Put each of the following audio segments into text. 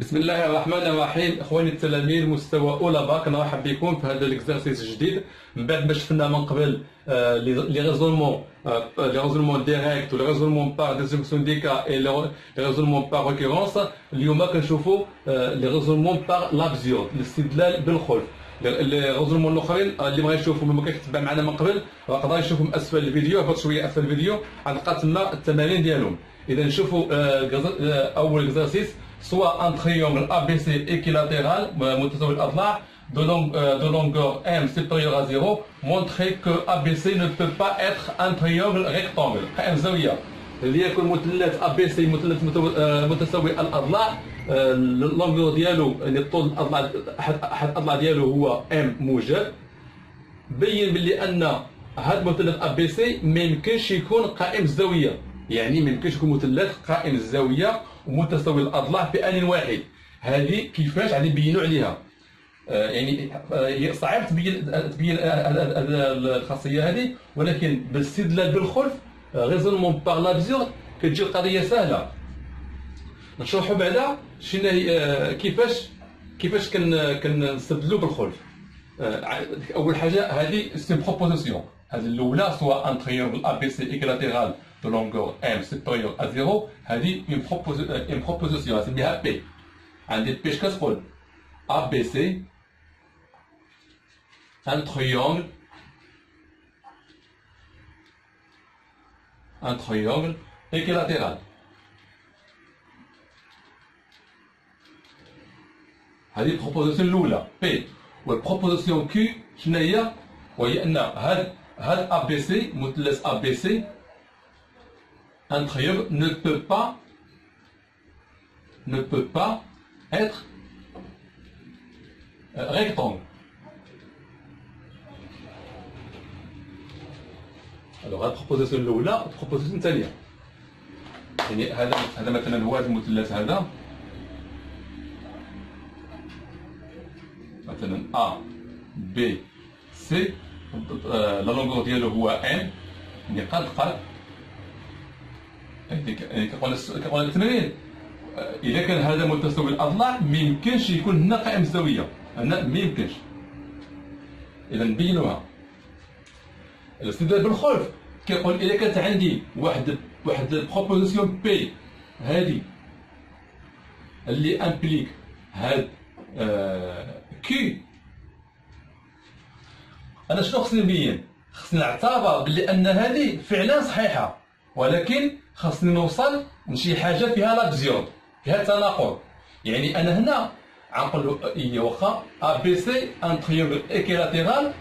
بسم الله الرحمن الرحيم. اخواني التلاميذ مستوى اولى باك، نرحب بكم في هذا ليكزارسيس الجديد. من بعد ما شفنا من قبل لي ريزولمون ديريكت ولي ريزولمون بار ديزيكسيون دي كا اي لي ريزولمون بار ريكورونس، اليوم كنشوفوا لي ريزولمون بار لابزيورد، الاستدلال بالخلف. لي ريزولمون الاخرين اللي بغا يشوفوا ما كانش كتبع معنا من قبل يقدر يشوفهم اسفل الفيديو، هبط شويه اسفل الفيديو غتلقى تما التمارين ديالهم. اذا نشوفوا اول اكزارسيس، soit un triangle ABC équilatéral متساوي الأضلاع de longueur M supérieure à 0, montrer que ABC ne peut pas être un triangle rectangle. قائم زاوية ليكن مثلث ABC مثلث متساوي الأضلاع، اللونغور ديالو يعني طول الأضلاع أحد الأضلاع ديالو هو M موجب. بين باللي أن هذا المثلث ABC ما يمكنش يكون قائم الزاوية، يعني ما يمكنش يكون مثلث قائم الزاوية ومتساوي الاضلاع بآن واحد. هذه كيفاش غادي نبينوا عليها؟ يعني هي صعيب تبين الخاصيه هذه، ولكن بالاستدلال بالخلف ريزونمون بار لابزيورد كتجي القضيه سهله. نشرحوا بعدا شنو هي كيفاش كنستدلوا بالخلف. اول حاجه هذه سي بروبوزيسيون، هذه الاولى سوا ان تريونغل اي بي سي ايكلاتيرال de longueur M supérieure à 0. هذه une proposition نسميها P. عندي P كتقول ABC un triangle équilatéral. هذه البروبوزيسيون الأولى P. والبروبوزيسيون Q شنو هي؟ وهي أن هذا ABC مثلث ABC un triangle ne peut pas être rectangle. Alors la proposition الأولى، البروبوزيسيون الثانية، يعني هذا مثلا هو هذا المثلث هذا مثلا A B C، لا لونغور ديالو هو N، يعني قد يعني كنقول التمرين اذا كان هذا متساوي الاضلاع ما يمكنش يكون هنا قائم الزاويه، هنا ما يمكنش. اذا نبينوها. الاستدلال بالخلف كيقول اذا كانت عندي واحد بروبوزيسيون بي هذه اللي امبليك هاد كي، انا شنو خصني نبين؟ خصني نعتبر بلي ان هذه فعلا صحيحه، ولكن خاصني نوصل لشي حاجه فيها لابزيورد، فيها تناقض. يعني انا هنا غنقول هي واخا ا بي سي ان تريونغل ايكيلاتيرال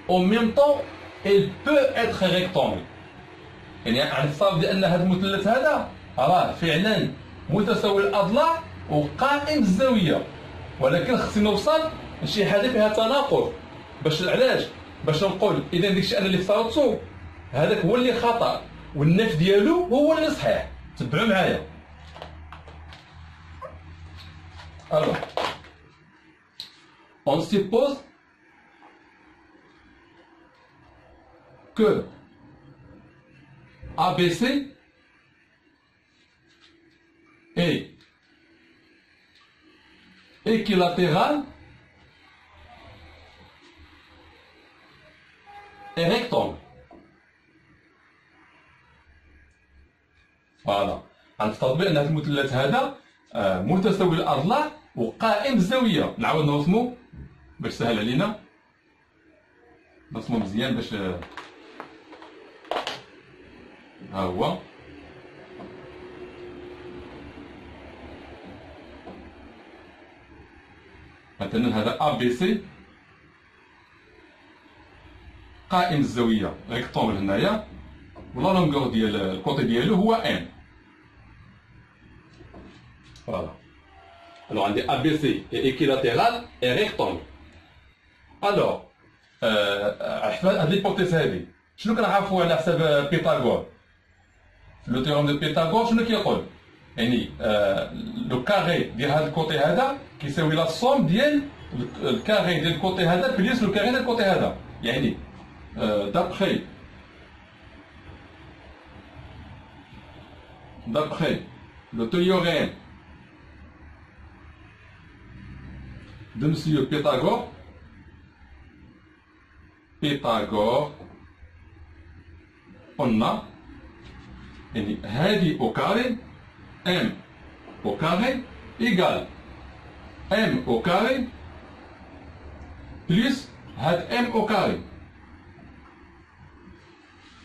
او ميم طون il peut être rectangle، يعني غنفترض بان هذا المثلث هذا راه فعلا متساوي الاضلاع وقائم الزاويه، ولكن خصني نوصل لشي حاجه فيها تناقض. باش علاش؟ باش نقول اذا داكشي انا اللي افترضته هذاك هو اللي خطا والنف ديالو هو اللي صحيح. تبعوا معايا. Alors, on suppose que ABC est équilatéral et rectangle. فوالا غنفترض بان هذا المثلث هذا متساوي الاضلاع وقائم الزاويه. نعاود نرسمو باش سهل علينا، نرسمو مزيان باش ها هو. مثلا هذا ا بي سي قائم الزاويه ريكتونغل هنايا، ولا لونغور ديال الكوتي ديالو هو ان. فوالا. Alors عندي ABC est équilatéral et rectangle. Alors هاد ليبوتيز هادي شنو كنعرفو على حساب بيثاغور؟ لو تيورم دو بيثاغور شنو كيقول؟ يعني لو كاري ديال هاد الكوتي هذا كيساوي لا سوم ديال الكاري ديال الكوتي هذا بليس لو كاري ديال الكوتي هذا. يعني d'après le théorème de Monsieur Pythagore. Pythagore قلنا يعني هذه au carré m au carré égale m au carré plus هاد m au carré.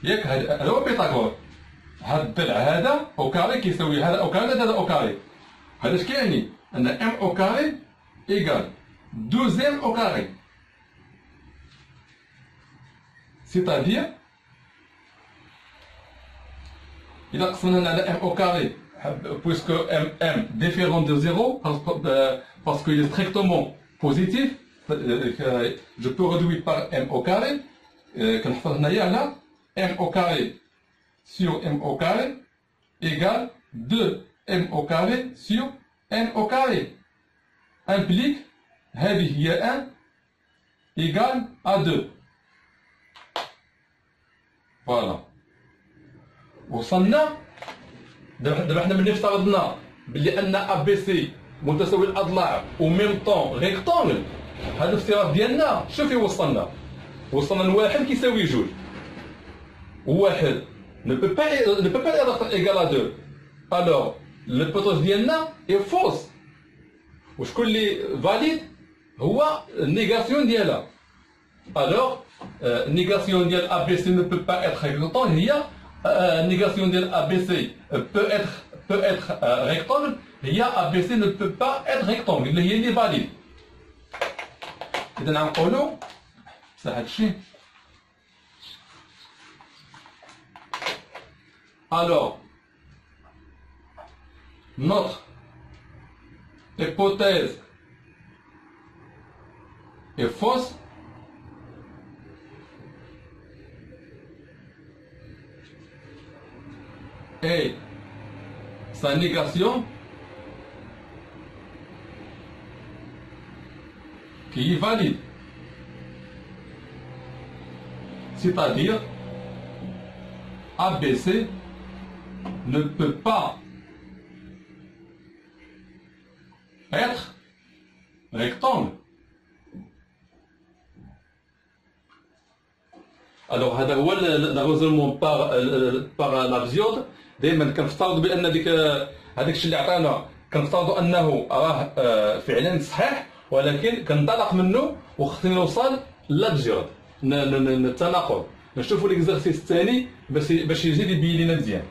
ياك هذا هو بيثاغور. هاد الضلع هذا او كاري كيساوي هذا او كاري هذا او كاري. هذا اش كيعني؟ ان ام او كاري ايكال 2 ام او كاري. سيتادير إذا قسمنا على ام او كاري puisque m différent de 0 parce qu'il est strictement positif, je peux réduire par m au carré. كنحفظ هنايا على m au carré sur m au carré égale 2m au carré sur n au carré implique هذه هي 1 égale à 2. Voilà. وصلنا دابا حنا ملي افترضنا بلي ان ا بي سي متساوي الاضلاع و ميم طون ريكتونغل، هذا الافتراض ديالنا شوفي وصلنا لواحد كيساوي جوج. واحد ne peut pas être égal à 2. Alors l'hypothèse ديالنا est fausse. وشكون اللي valide هو النيغاسيون ديالها. Alors négation ديال ABC ne peut pas être rectangle هي négation ديال ABC peut être rectangle هي ABC ne peut pas être rectangle اللي هي اللي valide. إذا غنقولوا بصح هادشي. Alors, notre hypothèse est fausse et sa négation qui est valide. C'est-à-dire ABC ne peut pas être rectangle. Alors هذا هو الريزولمون بار لابزيود. دائما كنفترضوا بان هذاك الشيء اللي عطانا كنفترضوا انه راه فعلا صحيح، ولكن كنطلق منه وخصنا نوصل لابزيود التناقض. نشوفوا ليكزارسيس الثاني باش يزيد يبين لنا مزيان.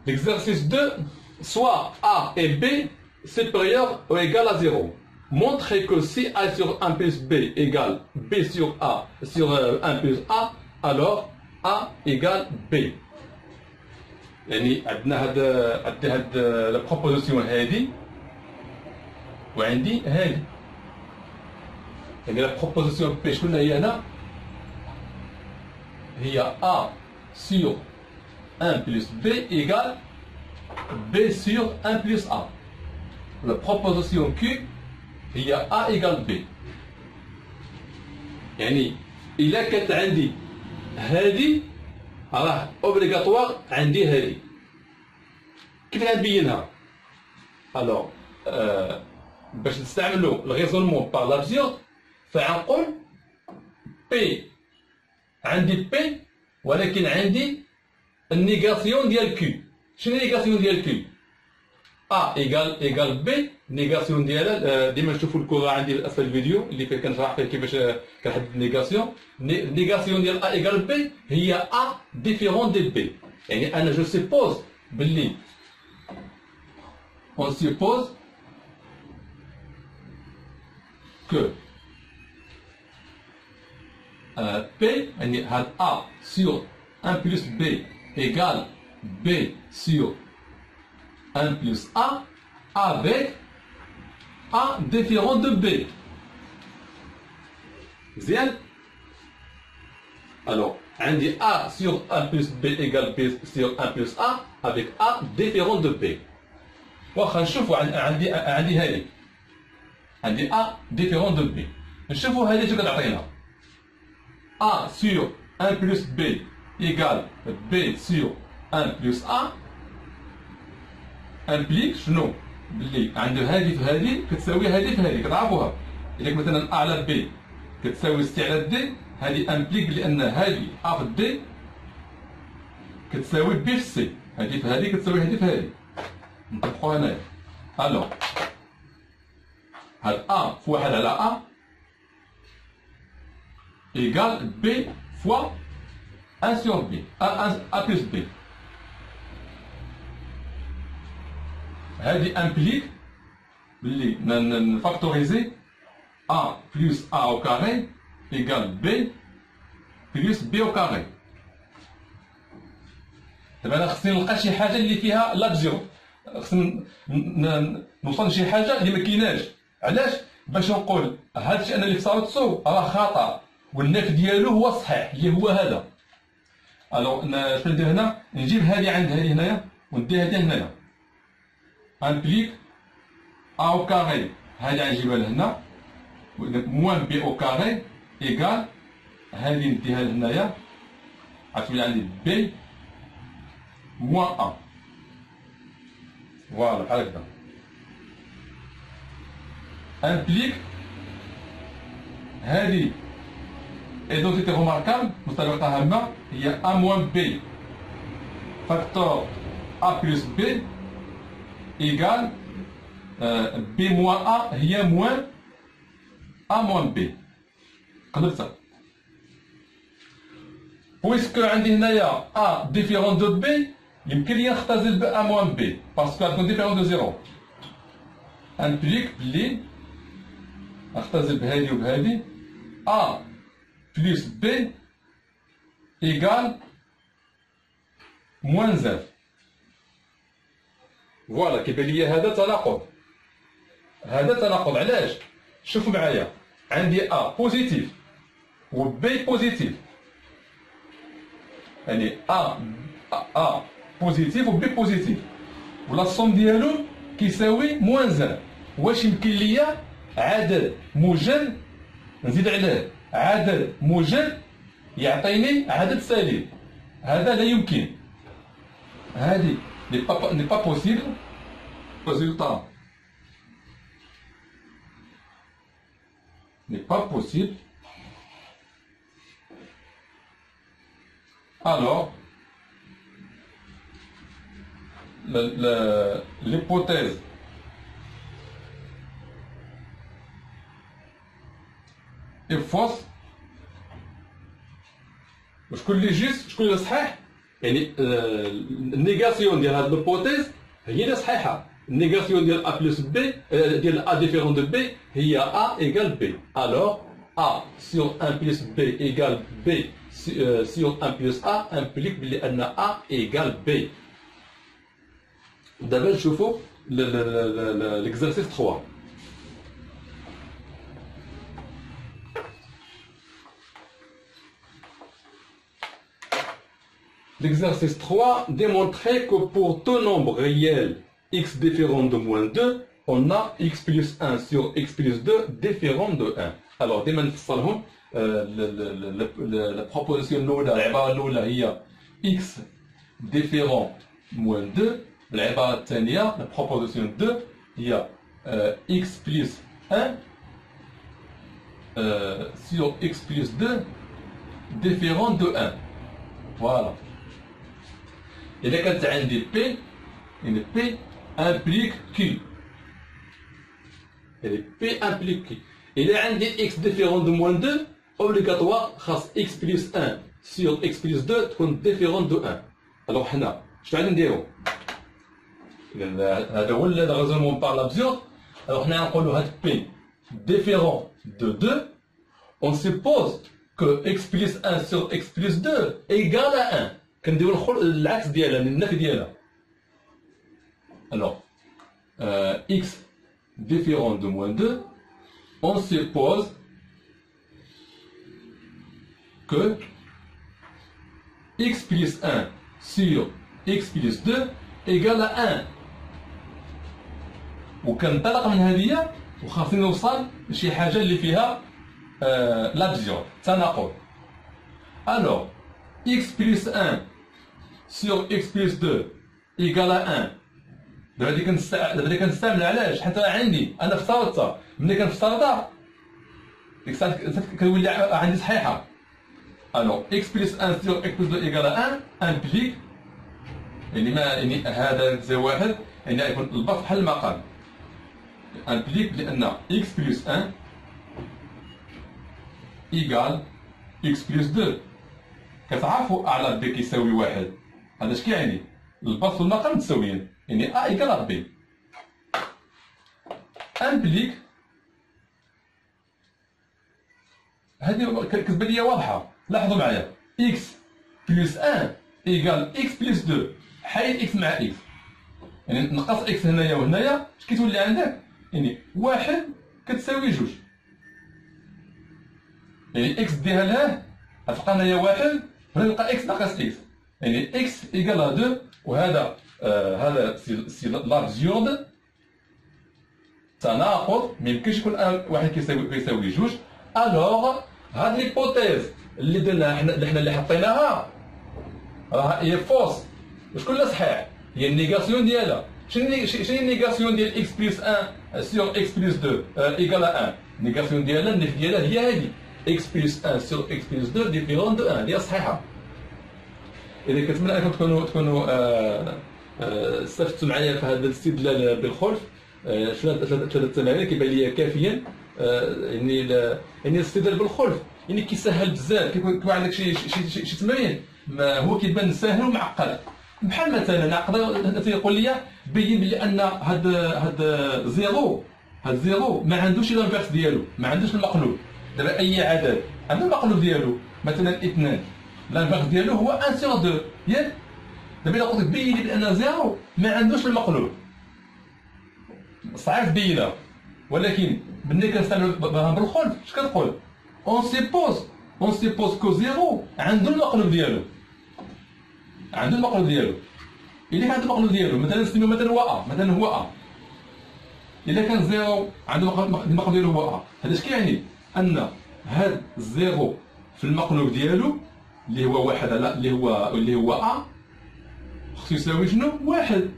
L'exercice 2, soit A et B supérieurs ou égal à 0. Montrez que si A sur 1 plus B égale B sur A sur 1 plus A, alors A égale B. يعني عندنا هاد لا بروبوزيسيون هادي وعندي هادي. يعني لا بروبوزيسيون بي شكون هي هنا؟ هي A sur 1 plus B égale B sur 1 plus A. La proposition Q هي A égale B. يعني إلا كانت عندي هذه راه اوبليغاتوار عندي هذه. كيف غنبينها؟ الوغ باش نستعملوا الريزونمون بار لابزيورد فغنقول بي عندي بي ولكن عندي النيغاسيون ديال كيو. شنو النيغاسيون ديال كيو؟ ا ايكال بي. النيغاسيون ديالها ديما نشوفوا الكره عندي اسفل الفيديو اللي فيه كنشرح فيه كيفاش كنحدد النيغاسيون. النيغاسيون ديال ا ايكال بي هي ا ديفيرون دي بي. يعني انا جو سيبوز باللي on suppose que P يعني هاد A sur 1 plus B égale B sur 1 plus A avec A différent de B. Bien. Alors, عندي A sur 1 plus B égale B sur 1 plus A avec A différent de B. واخا نشوفوا عندي هذه عندي A différent de B. نشوفوا هذه شنو كتعطينا. A sur 1 plus B égale B sur 1 plus A امبليك شنو؟ بلي عنده هذه في هذه كتساوي هذه في هذه، كتعرفوها. إذا مثلا أ على بي كتساوي سي على دي، هذه امبليك بأن هذه أ في دي كتساوي بي في سي، هذه في هذه كتساوي هذه في هذه. نطبقو هنايا. ألوغ هاد أ في واحد على أ إيكال بي فوا أن سور بي، أ بلس بي. هذه امبليك بلي نفاكتوريزي A plus A au carré égale B plus B au carré. دابا انا خصني نلقى شي حاجه اللي فيها لا بزيرو، خصني نوصل لشي حاجه اللي ما كايناش. علاش؟ باش نقول هذا الشيء انا اللي صاوبتو راه خطا والناف ديالو هو الصحيح اللي هو هذا. الوغ شنو ندير هنا؟ نجيب هذه عند هذه هنايا وندير هذه هنايا. امبليك A au carré هذه غنجيبها لهنا موان بي او كاري ايكال هذه نديها لهنايا غتولي عندي بي موان ا. فوالا بحال هكدا. امبليك هذه ايدونتيتي روماركابل مطابقة هامة هي ا موان بي فاكتور ا بلس بي ايكال بي موان ا هي موان A moins B. قلبتها. بويسكو عندي هنايا A ديفيرون دو B يمكن لي نختزل ب A moins B باسكو غتكون ديفيرون دو زيرو. امبليك بلي نختزل بهادي وبهادي A بلس B إيكال موان زاف. فوالا كيبان ليا هذا تناقض. هذا تناقض علاش؟ شوفوا معايا عندي A بوزيتيف و B بوزيتيف، يعني A بوزيتيف و B بوزيتيف ولا الصوم ديالو كيساوي موان زان. واش يمكن ليا عدد موجب نزيد عليه عدد موجب يعطيني عدد سالب؟ هذا لا يمكن. هذه ني با بوسيبل. résultat n'est pas possible. Alors, l'hypothèse est fausse. شكون اللي جيست شكون اللي صحيح؟ يعني النيغاسيون ديال هاد ليبوتيز هي اللي صحيحه. النيغاسيون ديال A plus B ديال A différent de B هي A égale B. Alors A sur 1 plus B égale B sur 1 plus A implique بلي أن A égale B. دابا نشوفو l'exercice 3. L'exercice 3 démontrait que pour tout nombre réel x différent de moins 2, on a x plus 1 sur x plus 2 différent de 1. Alors, ديما نفصلهم. la proposition الأولى العبارة الأولى هي x différent moins 2. العبارة الثانية la proposition 2 هي x plus 1 sur x plus 2 différent de 1. Voilà. إذا كانت عندي P يعني P implique Q. يعني P implique Q. إذا عندي x différent de moins 2 obligatoire خاص x plus 1 sur x plus 2 تكون différent de 1. alors حنا شنو غادي نديرو؟ إذا هذا هو الريزونمون بار لابزورد. alors حنا نقولو هاد P différent de 2 on suppose que x plus 1 sur x plus 2 égale à 1. كنديرو العكس ديالها النفي ديالها. alors x différent de moins 2 on suppose que x plus 1 sur x plus 2 égale à 1. وكنطلق من هذه وخاصني نوصل لشي حاجه اللي فيها لابزيون تناقض. alors x plus 1 sur x plus 2 égale à 1 دابا هادي كنستعمل علاش؟ حيت عندي انا افترضتها، ملي كنفترضها ديك الساعه كنولي عندي صحيحه. الو اكس بلس 1 سور اكس بلس 2 ايكال 1 امبليك، يعني ما يعني هذا تساوي واحد، يعني يكون البسط بحال المقام امبليك بان اكس بلس 1 ايكال اكس بلس 2. كتعرفوا ا على بي كيساوي واحد، هذا اش كيعني؟ البسط والمقام متساويين، يعني ا ايكال بي. امبليك هذه كتبان ليا واضحه، لاحظوا معايا اكس بلس 1 ايكال اكس بلس 2، حيد اكس مع اكس، يعني نقص اكس هنايا وهنايا، اش كيتولي عندك؟ يعني واحد كتساوي جوج، يعني اكس ديها لهاه غتلقى هنايا واحد، هنا نلقى اكس ناقص اكس، يعني اكس ايكال 2، وهذا هذا سي لابزيورد تناقض، ميمكنش يكون واحد كيساوي جوج. الوغ هاد ليبوتيز اللي درناها حنا اللي حطيناها راه هي فوس، وشكون اللي صحيح؟ هي النيغاسيون ديالها. شنو هي النيغاسيون ديال اكس بلس 1 سور اكس بلس 2 ايكال 1؟ النيغاسيون ديالها النفي ديالها هي هادي، اكس بلس 1 سور اكس بلس 2 ديفيرون دو 1، هي صحيحه. اذا كنتمنى انكم تكونوا استفدتوا معايا في هذا الاستدلال بالخلف. ثلاثه تمارين كيبان لي كافيا. يعني الاستدلال بالخلف يعني كيسهل بزاف، كيكون عندك شي تمارين هو كيبان ساهل ومعقد. بحال مثلا نقدر يقول لي بين بلي ان هاد زيرو ما عندوش الانفيرس ديالو، ما عندوش المقلوب. دابا اي عدد عنده المقلوب ديالو، مثلا 2 الانفيرس ديالو هو 1 سور 2 ياك. دابا الا قلت لك بين لي بان زيرو ما عندوش المقلوب، صعيب تبينها، ولكن ملي كنستعملو بالخلف اش كتقول؟ اون سيبوز كو زيرو عنده المقلوب ديالو، إلا كان عنده المقلوب ديالو مثلا نسميو مثلا هو ا، مثلا هو ا، إلا كان زيرو عنده المقلوب ديالو هو ا، هذا اش كيعني؟ أن هاد الزيرو في المقلوب ديالو اللي هو واحد على اللي هو ا خصو يساوي شنو؟ واحد.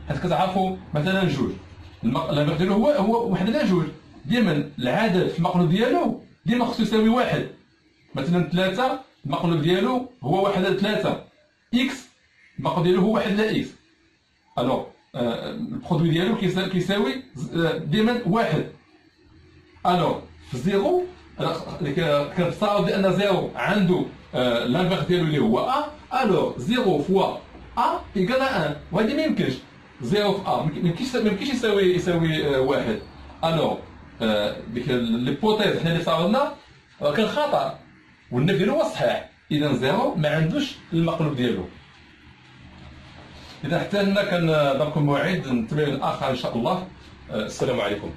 حيت كتعرفوا مثلا جوج الانفيرس ديالو هو واحد على جوج، ديما العدد في المقلوب ديالو ديما خصو يساوي واحد. مثلا 3 المقلوب ديالو هو واحد على 3، اكس المقلوب ديالو هو واحد على اكس، الوغ البرودوي ديالو كيساوي ديما واحد. الوغ في زيرو كنفترض بان زيرو عنده الانفيرس ديالو اللي هو ا، الوغ زيرو فوا ا ايكال 1، وهذه ميمكنش. زيرو في ا ميمكنش يساوي واحد. الوغ ديك ليبوتيز حنا اللي صاوبنا كان خطا، والنفي ديالو هو الصحيح، اذا زيرو ما عندوش المقلوب ديالو. اذا حتى هنا كنضربكم موعد تمرين اخر ان شاء الله. السلام عليكم.